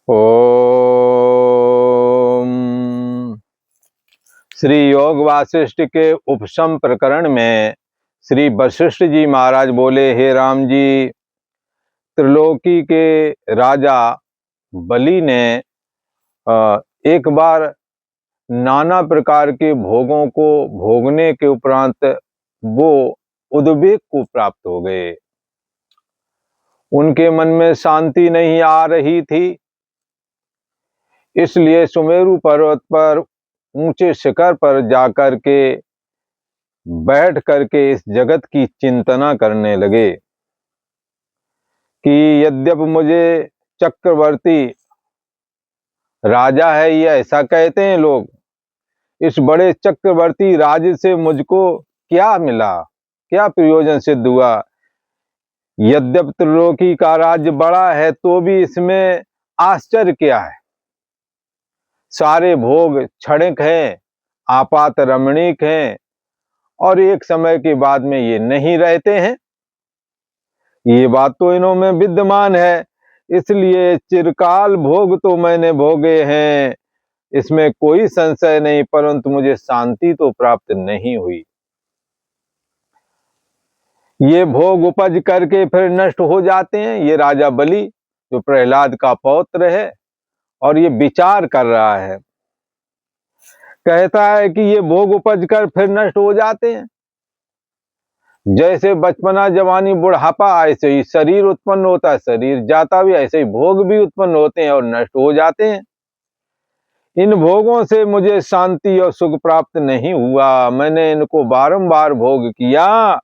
ओम। श्री योग वासिष्ठ के उपशम प्रकरण में श्री वशिष्ठ जी महाराज बोले, हे राम जी, त्रिलोकी के राजा बलि ने एक बार नाना प्रकार के भोगों को भोगने के उपरांत वो उद्वेग को प्राप्त हो गए। उनके मन में शांति नहीं आ रही थी, इसलिए सुमेरु पर्वत पर ऊंचे शिखर पर जाकर के बैठ करके इस जगत की चिंतना करने लगे कि यद्यपि मुझे चक्रवर्ती राजा है, ये ऐसा कहते हैं लोग, इस बड़े चक्रवर्ती राज्य से मुझको क्या मिला, क्या प्रयोजन सिद्ध हुआ। यद्यपि त्रिलोकी का राज्य बड़ा है तो भी इसमें आश्चर्य क्या है। सारे भोग क्षणिक हैं, आपात रमणीक हैं और एक समय के बाद में ये नहीं रहते हैं। ये बात तो इन्हों में विद्यमान है, इसलिए चिरकाल भोग तो मैंने भोगे हैं, इसमें कोई संशय नहीं, परंतु मुझे शांति तो प्राप्त नहीं हुई। ये भोग उपज करके फिर नष्ट हो जाते हैं। ये राजा बलि जो प्रहलाद का पौत्र है और ये विचार कर रहा है, कहता है कि ये भोग उपज कर फिर नष्ट हो जाते हैं। जैसे बचपना, जवानी, बुढ़ापा, ऐसे ही शरीर उत्पन्न होता है, शरीर जाता भी, ऐसे ही भोग भी उत्पन्न होते हैं और नष्ट हो जाते हैं। इन भोगों से मुझे शांति और सुख प्राप्त नहीं हुआ। मैंने इनको बारंबार भोग किया,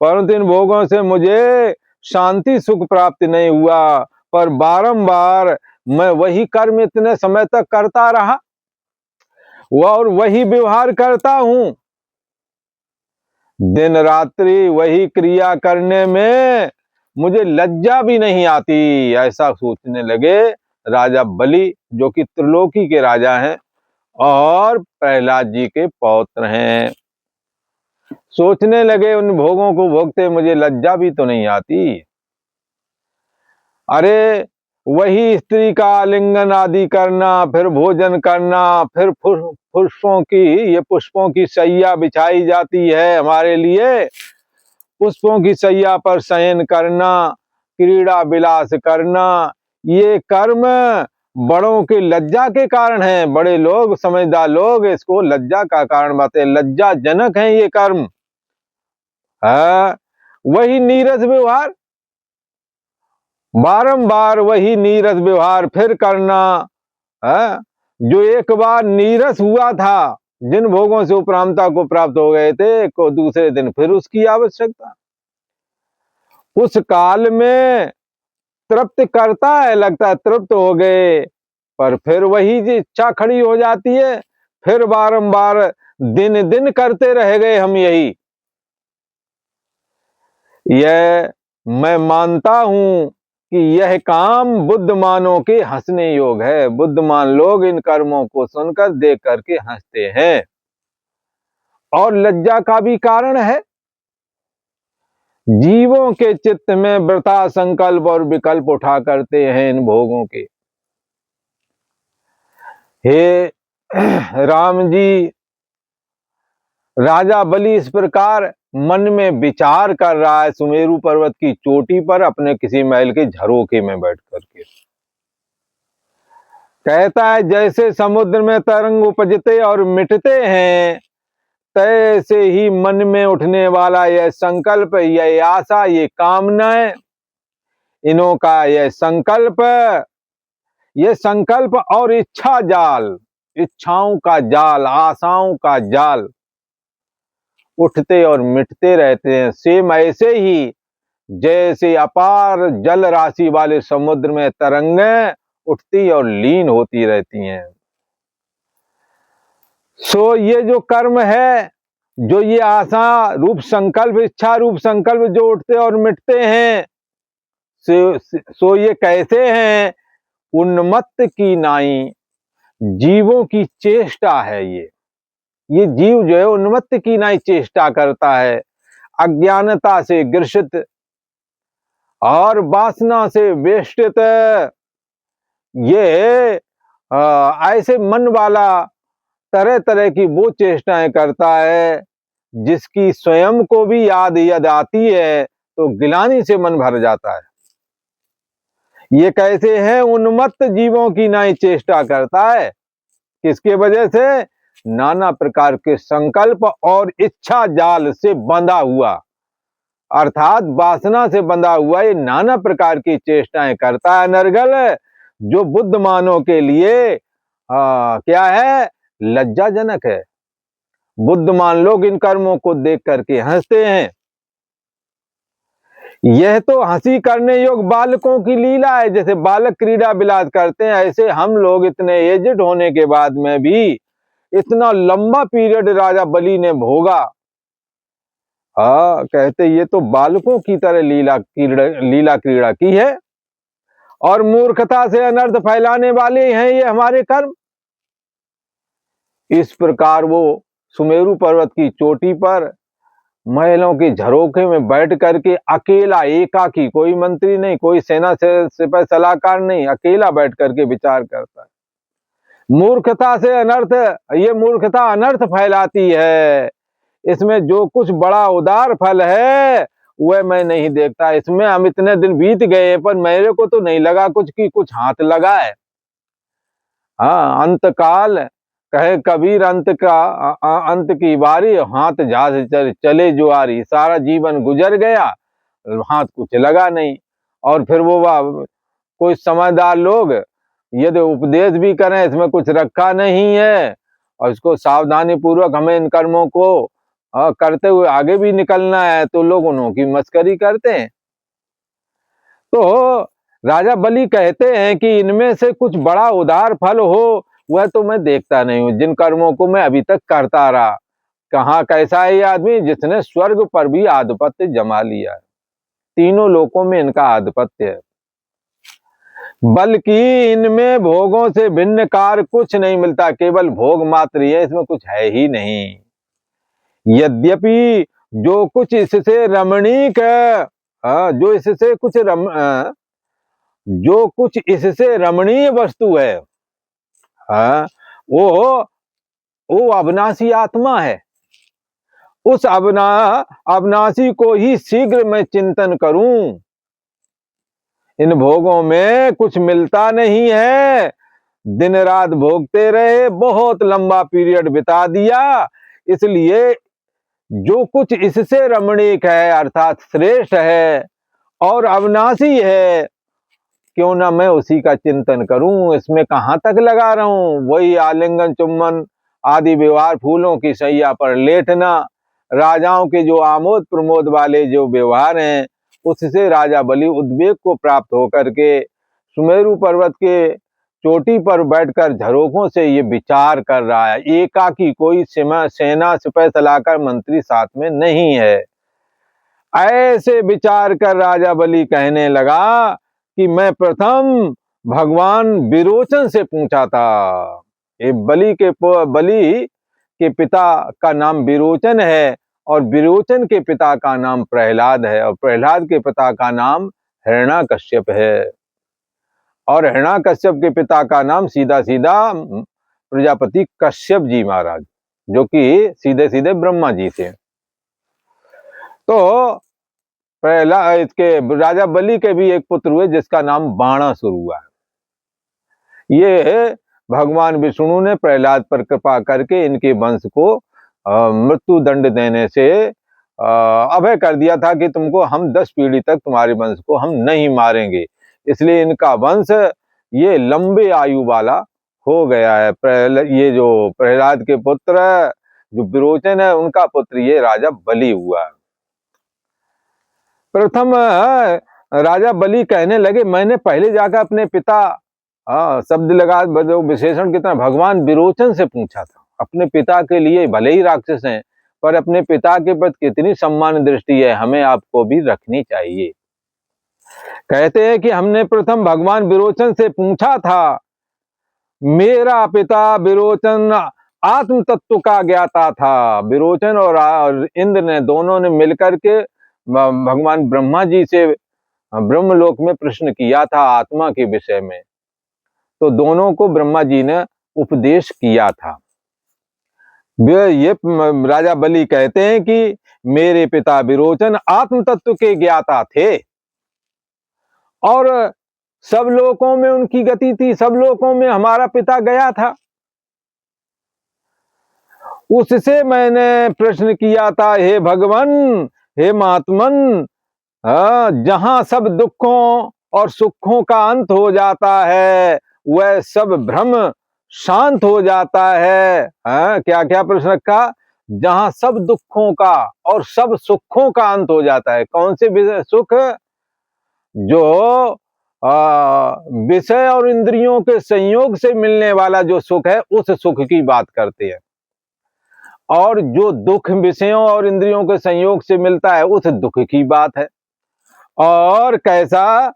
परंतु इन भोगों से मुझे शांति सुख प्राप्त नहीं हुआ। पर बारंबार मैं वही कर्म इतने समय तक करता रहा और वही व्यवहार करता हूं, दिन रात्रि वही क्रिया करने में मुझे लज्जा भी नहीं आती। ऐसा सोचने लगे राजा बलि, जो कि त्रिलोकी के राजा हैं और प्रहलाद जी के पौत्र हैं। सोचने लगे, उन भोगों को भोगते मुझे लज्जा भी तो नहीं आती। अरे वही स्त्री का आलिंगन आदि करना, फिर भोजन करना, फिर पुष्पों की शैया बिछाई जाती है हमारे लिए, पुष्पों की शैया पर शयन करना, क्रीड़ा विलास करना, ये कर्म बड़ों के लज्जा के कारण है। बड़े लोग, समझदार लोग इसको लज्जा का कारण बताते हैं, लज्जा जनक है ये कर्म। वही नीरस व्यवहार, बारंबार वही नीरस व्यवहार फिर करना। जो एक बार नीरस हुआ था, जिन भोगों से उपरामता को प्राप्त हो गए थे, को दूसरे दिन फिर उसकी आवश्यकता। उस काल में तृप्त करता है, लगता है तृप्त हो गए, पर फिर वही इच्छा खड़ी हो जाती है, फिर बारंबार दिन दिन करते रह गए हम यही। यह मैं मानता हूं कि यह काम बुद्धिमानों के हंसने योग है। बुद्धिमान लोग इन कर्मों को सुनकर देख करके हंसते हैं और लज्जा का भी कारण है। जीवों के चित्त में वृथा संकल्प और विकल्प उठा करते हैं इन भोगों के। हे राम जी, राजा बलि इस प्रकार मन में विचार कर रहा है, सुमेरु पर्वत की चोटी पर अपने किसी महल के झरोखे में बैठ करके। कहता है, जैसे समुद्र में तरंग उपजते और मिटते हैं, तैसे ही मन में उठने वाला यह संकल्प, यह आशा, ये कामनाएं, इन्हों का यह संकल्प और इच्छा जाल, इच्छाओं का जाल, आशाओं का जाल उठते और मिटते रहते हैं। सेम ऐसे ही जैसे अपार जल राशि वाले समुद्र में तरंगें उठती और लीन होती रहती हैं। सो ये जो कर्म है, जो ये आशा रूप संकल्प, इच्छा रूप संकल्प जो उठते और मिटते हैं, सो ये कैसे हैं, उन्मत्त की नाई जीवों की चेष्टा है। ये जीव जो है उन्मत्त की नाई चेष्टा करता है, अज्ञानता से ग्रसित और वासना से वेष्टित। ये ऐसे मन वाला तरह तरह की वो चेष्टाएं करता है जिसकी स्वयं को भी याद आती है तो गिलानी से मन भर जाता है। ये कैसे है उन्मत्त जीवों की नाई चेष्टा करता है, किसके वजह से? नाना प्रकार के संकल्प और इच्छा जाल से बंधा हुआ, अर्थात वासना से बंधा हुआ ये नाना प्रकार की चेष्टाएं करता है नरगल, जो बुद्धमानों के लिए क्या है? लज्जाजनक है। बुद्धमान लोग इन कर्मों को देख करके हंसते हैं। यह तो हंसी करने योग्य बालकों की लीला है, जैसे बालक क्रीड़ा विलास करते हैं ऐसे हम लोग इतने एजेड होने के बाद में भी इतना लंबा पीरियड राजा बलि ने भोगा। कहते ये तो बालकों की तरह लीला क्रीड़ा की है और मूर्खता से अनर्थ फैलाने वाले हैं ये हमारे कर्म। इस प्रकार वो सुमेरु पर्वत की चोटी पर महलों के झरोखे में बैठ करके अकेला एकाकी, कोई मंत्री नहीं, कोई सेना से सिपाही सलाहकार नहीं, अकेला बैठ करके विचार करता है। मूर्खता से अनर्थ, ये मूर्खता अनर्थ फैलाती है, इसमें जो कुछ बड़ा उदार फल है वह मैं नहीं देखता। इसमें हम इतने दिन बीत गए पर मेरे को तो नहीं लगा कुछ की कुछ हाथ लगा है। अंत काल कहे कबीर अंत की बारी, हाथ जहाज चले जुआरी। सारा जीवन गुजर गया, हाथ कुछ लगा नहीं। और फिर वो कोई समझदार लोग यदि उपदेश भी करें इसमें कुछ रखा नहीं है और इसको सावधानी पूर्वक हमें इन कर्मों को करते हुए आगे भी निकलना है तो लोग उनकी मस्करी करते हैं। तो राजा बलि कहते हैं कि इनमें से कुछ बड़ा उदार फल हो वह तो मैं देखता नहीं हूं, जिन कर्मों को मैं अभी तक करता रहा। कहाँ कैसा है ये आदमी जिसने स्वर्ग पर भी आधिपत्य जमा लिया है, तीनों लोकों में इनका आधिपत्य है, बल्कि इनमें भोगों से भिन्न कार्य कुछ नहीं मिलता, केवल भोग मात्र ही है, इसमें कुछ है ही नहीं। यद्यपि जो कुछ इससे रमणीक जो कुछ इससे रमणीय वस्तु है वो अविनाशी आत्मा है। उस अविनाशी को ही शीघ्र मैं चिंतन करूं। इन भोगों में कुछ मिलता नहीं है, दिन रात भोगते रहे, बहुत लंबा पीरियड बिता दिया, इसलिए जो कुछ इससे रमणीक है अर्थात श्रेष्ठ है और अविनाशी है, क्यों ना मैं उसी का चिंतन करूं। इसमें कहां तक लगा रहा हूं, वही आलिंगन चुम्बन आदि व्यवहार, फूलों की सैया पर लेटना, राजाओं के जो आमोद प्रमोद वाले जो व्यवहार हैं उससे राजा बलि उद्वेग को प्राप्त होकर के सुमेरु पर्वत के चोटी पर बैठकर झरोखों से ये विचार कर रहा है। एकाकी, कोई सेना सिपाही सलाहकार मंत्री साथ में नहीं है। ऐसे विचार कर राजा बलि कहने लगा कि मैं प्रथम भगवान विरोचन से पूछा था। ये बलि के पिता का नाम विरोचन है और विरोचन के पिता का नाम प्रहलाद है और प्रहलाद के पिता का नाम हिरण्याकश्यप है और हिरण्याकश्यप के पिता का नाम सीधा सीधा प्रजापति कश्यप जी महाराज, जो कि सीधे सीधे ब्रह्मा जी थे। तो प्रहलाद इसके राजा बलि के भी एक पुत्र हुए जिसका नाम बाणासुर हुआ। ये भगवान विष्णु ने प्रहलाद पर कृपा करके इनके वंश को मृत्यु दंड देने से अभय कर दिया था कि तुमको हम 10 पीढ़ी तक तुम्हारे वंश को हम नहीं मारेंगे, इसलिए इनका वंश ये लंबे आयु वाला हो गया है। ये जो प्रहलाद के पुत्र जो विरोचन है उनका पुत्र ये राजा बलि हुआ। प्रथम राजा बलि कहने लगे मैंने पहले जाकर अपने पिता शब्द लगा विशेषण कितना भगवान विरोचन से पूछा था। अपने पिता के लिए भले ही राक्षस हैं पर अपने पिता के प्रति कितनी सम्मान दृष्टि है, हमें आपको भी रखनी चाहिए। कहते हैं कि हमने प्रथम भगवान विरोचन से पूछा था, मेरा पिता विरोचन आत्म तत्व का ज्ञाता था। विरोचन और इंद्र ने दोनों ने मिलकर के भगवान ब्रह्मा जी से ब्रह्मलोक में प्रश्न किया था आत्मा के विषय में। तो दोनों को ब्रह्मा जी ने उपदेश किया था। ये राजा बलि कहते हैं कि मेरे पिता विरोचन आत्म तत्व के ज्ञाता थे और सब लोकों में उनकी गति थी, सब लोकों में हमारा पिता गया था। उससे मैंने प्रश्न किया था, हे भगवान, हे महात्मन, जहां सब दुखों और सुखों का अंत हो जाता है वह सब भ्रम शांत हो जाता है। क्या क्या प्रश्न रखा? जहां सब दुखों का और सब सुखों का अंत हो जाता है। कौन से सुख? जो विषय और इंद्रियों के संयोग से मिलने वाला जो सुख है उस सुख की बात करते हैं, और जो दुख विषयों और इंद्रियों के संयोग से मिलता है उस दुख की बात है। और कैसा?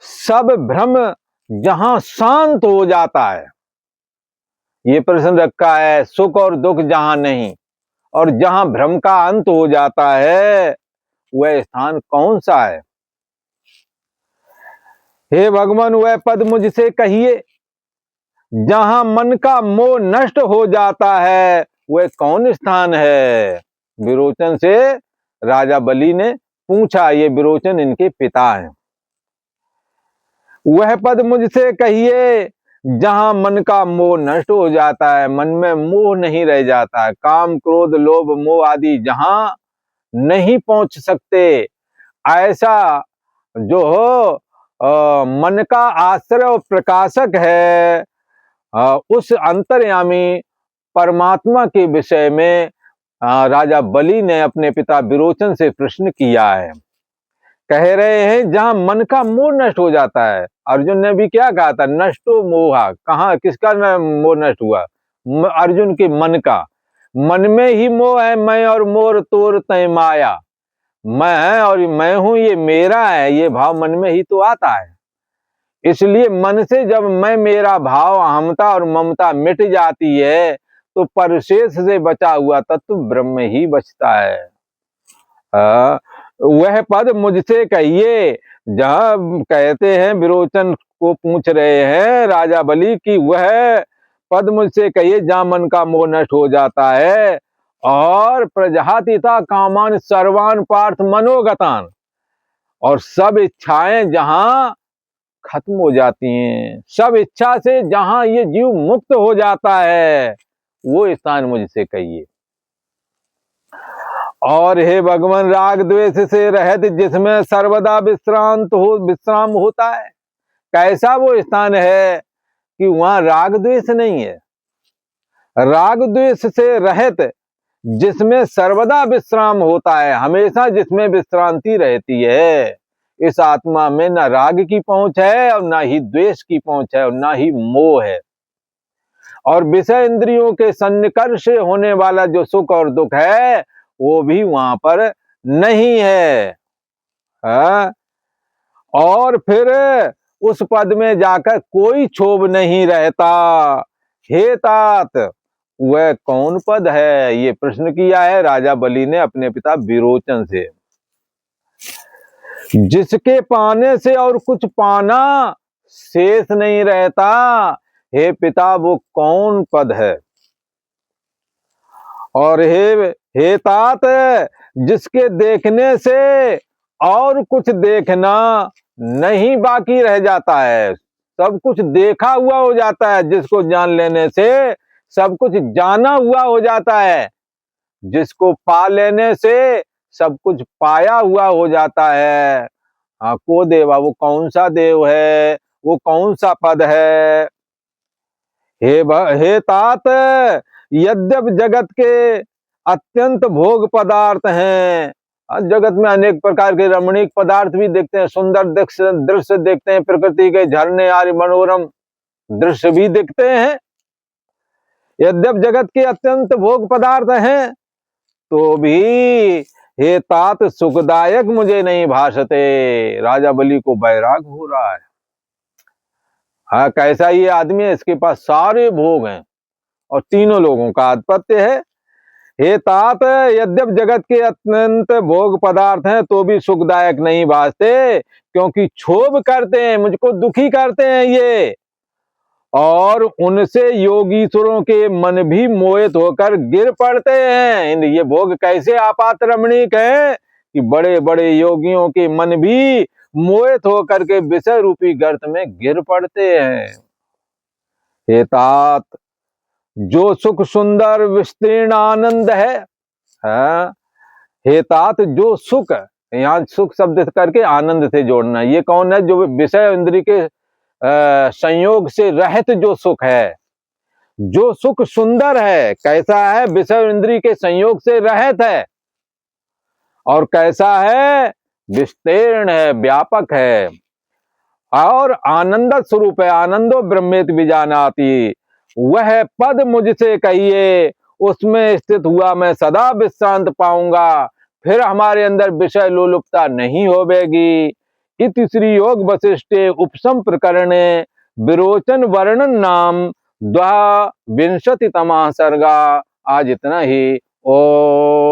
सब भ्रम जहां शांत हो जाता है, ये प्रश्न रखा है। सुख और दुख जहां नहीं और जहां भ्रम का अंत हो जाता है वह स्थान कौन सा है? हे भगवान, वह पद मुझसे कहिए जहां मन का मोह नष्ट हो जाता है वह कौन स्थान है? विरोचन से राजा बलि ने पूछा। ये विरोचन इनके पिता हैं। वह पद मुझसे कहिए जहां मन का मोह नष्ट हो जाता है, मन में मोह नहीं रह जाता है, काम क्रोध लोभ मोह आदि जहां नहीं पहुंच सकते, ऐसा जो मन का आश्रय और प्रकाशक है उस अंतर्यामी परमात्मा के विषय में राजा बलि ने अपने पिता विरोचन से प्रश्न किया है। कह रहे हैं जहां मन का मोह नष्ट हो जाता है। अर्जुन ने भी क्या कहा था? नष्टो मोहा। कहाँ किसका मोह नष्ट हुआ? अर्जुन के मन का। मन में ही मोह है, मैं और मोर तोर तय माया। मैं है और मैं हूं, ये मेरा है, ये भाव मन में ही तो आता है। इसलिए मन से जब मैं मेरा भाव अहमता और ममता मिट जाती है तो परिशेष से बचा हुआ तत्व ब्रह्म ही बचता है। वह पद मुझसे कहिए, जहां कहते हैं विरोचन को पूछ रहे हैं राजा बलि की, वह पद मुझसे कहिए जहां मन का मोह नष्ट हो जाता है और प्रजातिता कामान सर्वान पार्थ मनोगतान, और सब इच्छाएं जहां खत्म हो जाती हैं, सब इच्छा से जहां ये जीव मुक्त हो जाता है वो स्थान मुझसे कहिए। और हे भगवान, राग द्वेष से रहित जिसमें सर्वदा विश्राम होता है, कैसा वो स्थान है कि वहां राग द्वेष नहीं है? राग द्वेष से रहित जिसमें सर्वदा विश्राम होता है, हमेशा जिसमें विश्रांति रहती है, इस आत्मा में न राग की पहुंच है और न ही द्वेष की पहुंच है और न ही मोह है। और विषय इंद्रियों के सन्निकर्ष से होने वाला जो सुख और दुख है वो भी वहां पर नहीं है। और फिर उस पद में जाकर कोई क्षोभ नहीं रहता। हे तात, वह कौन पद है? ये प्रश्न किया है राजा बलि ने अपने पिता विरोचन से। जिसके पाने से और कुछ पाना शेष नहीं रहता, हे पिता वो कौन पद है? और हे तात, जिसके देखने से और कुछ देखना नहीं बाकी रह जाता है, सब कुछ देखा हुआ हो जाता है। जिसको जान लेने से सब कुछ जाना हुआ हो जाता है, जिसको पा लेने से सब कुछ पाया हुआ हो जाता है। को देवा, वो कौन सा देव है? वो कौन सा पद है? हे तात, यद्यप जगत के अत्यंत भोग पदार्थ हैं, जगत में अनेक प्रकार के रमणीक पदार्थ भी देखते हैं, सुंदर दृश्य देखते हैं, प्रकृति के झरने आदि मनोरम दृश्य भी देखते हैं। यद्यप जगत के अत्यंत भोग पदार्थ हैं तो भी हे तात सुखदायक मुझे नहीं भासते। राजा बलि को बैराग हो रहा है। हाँ, कैसा ये आदमी है? इसके पास सारे भोग हैं और तीनों लोगों का आधिपत्य है। हे तात, यद्यप जगत के अत्यंत भोग पदार्थ हैं तो भी सुखदायक नहीं भासते, क्योंकि क्षोभ करते हैं, मुझको दुखी करते हैं। ये और उनसे योगीश्वरों के मन भी मोहित होकर गिर पड़ते हैं। ये भोग कैसे आपात रमणीक है कि बड़े बड़े योगियों के मन भी मोहित होकर के विषय रूपी गर्त में गिर पड़ते हैं। हे तात, जो सुख सुंदर विस्तीर्ण आनंद है, हाँ? हे तात, जो सुख, यहाँ सुख शब्द करके आनंद से जोड़ना, ये कौन है? जो विषय इंद्रिय के संयोग से रहित जो सुख है, जो सुख सुंदर है, कैसा है? विषय इंद्रिय के संयोग से रहित है। और कैसा है? विस्तीर्ण है, व्यापक है, और आनंद स्वरूप है। आनंदो ब्रह्मेति विजानाति, वह पद मुझसे कहिए, उसमें स्थित हुआ मैं सदा विश्रांत पाऊंगा, फिर हमारे अंदर विषय लोलुपता नहीं होवेगी। इति श्री योग वशिष्ठे उपसम प्रकरणे विरोचन वर्णन नाम 22 सर्गा। आज इतना ही। ओम।